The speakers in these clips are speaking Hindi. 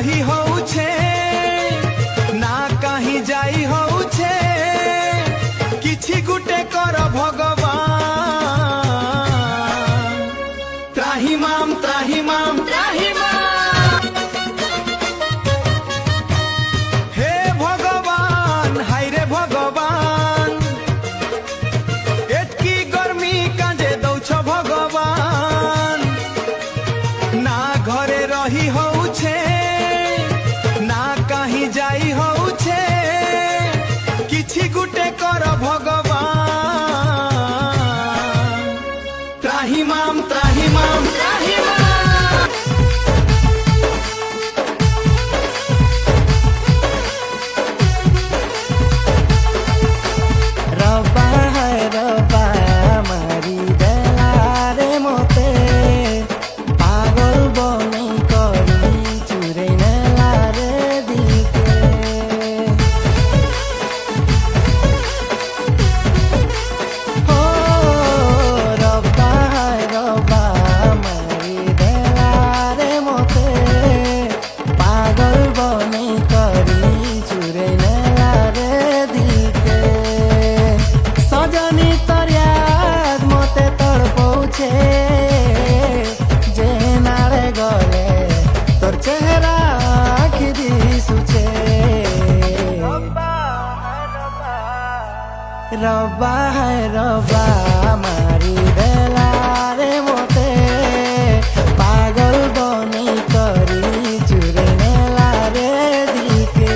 रही हो छे ना कहीं जाई हो छे किछि गुटे कर भगवान त्राहिमाम त्राहिमाम त्राहिमाम हे भगवान हाय रे भगवान एतकी गर्मी कांजे दौछ भगवान ना घरे रही हो छे ना कहीं जाई हो छे किछि गुटे कर भगवान त्राहिमाम त्राहिमाम त्राहिमाम रब्बा हाय रब्बा मारी देला रे मोते पागल बनै करी चुरे नेला रे दिलके हो रब्बा हाय रब्बा मारी देला रे मोते पागल बनै करी चुरे नेला रे दिलके सजनी तोर याद मते तड़पौछे जे नाळे गले तोर चेहरा आखि दिसुछे रब्बा हाय रब्बा मारी देला रे मोते पागल बनै करी चुरे नेला रे दिलके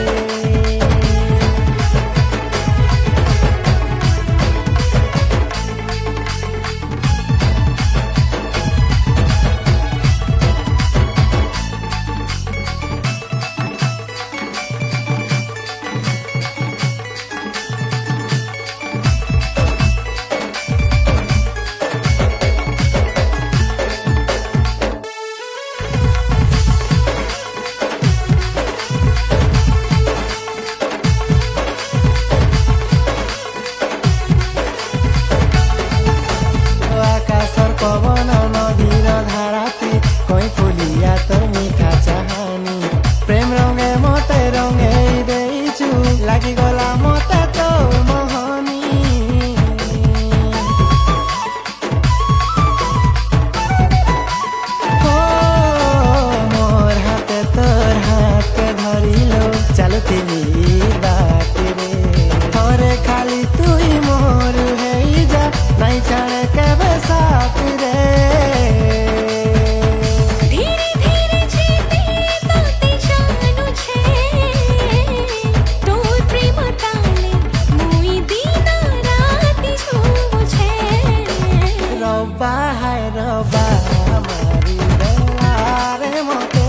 আকাশর পবন নদীর ধারাতে কই ফুলিয়া তোর মিঠা চাহানি প্রেম রঙে মতে রঙেই দেইছু লাগি গলা মতে তোর মোহনী ও মোর হাতে তোর হাতে ধরিল চালুতিলি বাটে রে থরে খালি তুই মোর হেই যা নাই ছাড়ে কেবে সাথ রে धीरे धीरे जीते ताते जानु छे तोर प्रेम ताले मुई दिन राति छुबो छे रब्बा हाय रब्बा मारी देला रे मोते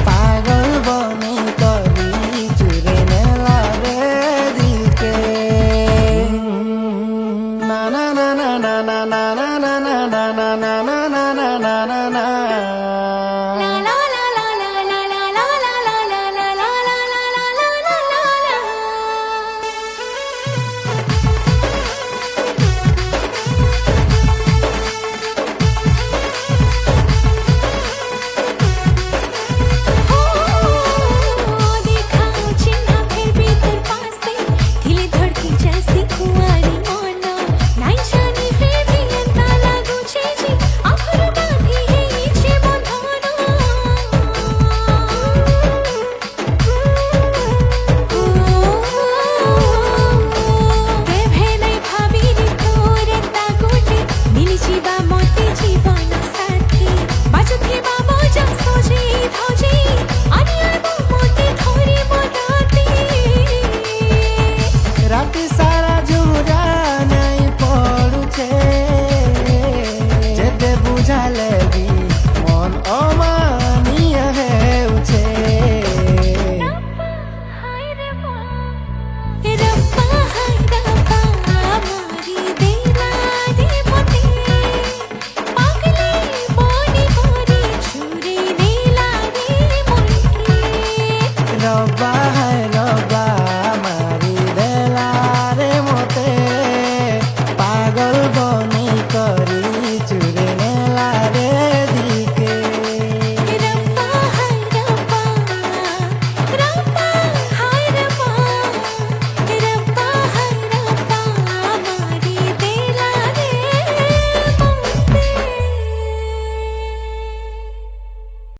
पागल बनै करी चुरे नेला रे दिलके ना ना ना ना ना ना ना ना ना ना ना ना ना ना ना ना ना ना ना ला ला ला ला ला ला ला ला ला ला ला ला ला ला ला ला ला हो देखा चिन्हा फिर भी तेरे पास से ढीली धड़की जैसी कुंवारी मोना नहीं जानी फिर भी अंता लागू छे जी आखिर बांधी है इचे बंधना प्रेम है नहीं भाभी रे तोरे तागोटे मिली जीवा मोते जीवन साथी बाजू थे बाबा जा सोजे धोजे अनिया मोते थोरी बनाती রাতি সারা জুড়া নাই পড়ুছে যেতে বুঝালে বি মন অমানিয়া হেউছে हाय रे रब्बा हाय रब्बा मारी देला रे मोते पागले बोनी बोरी छुरे नेला रे मोरके रब्बा हाय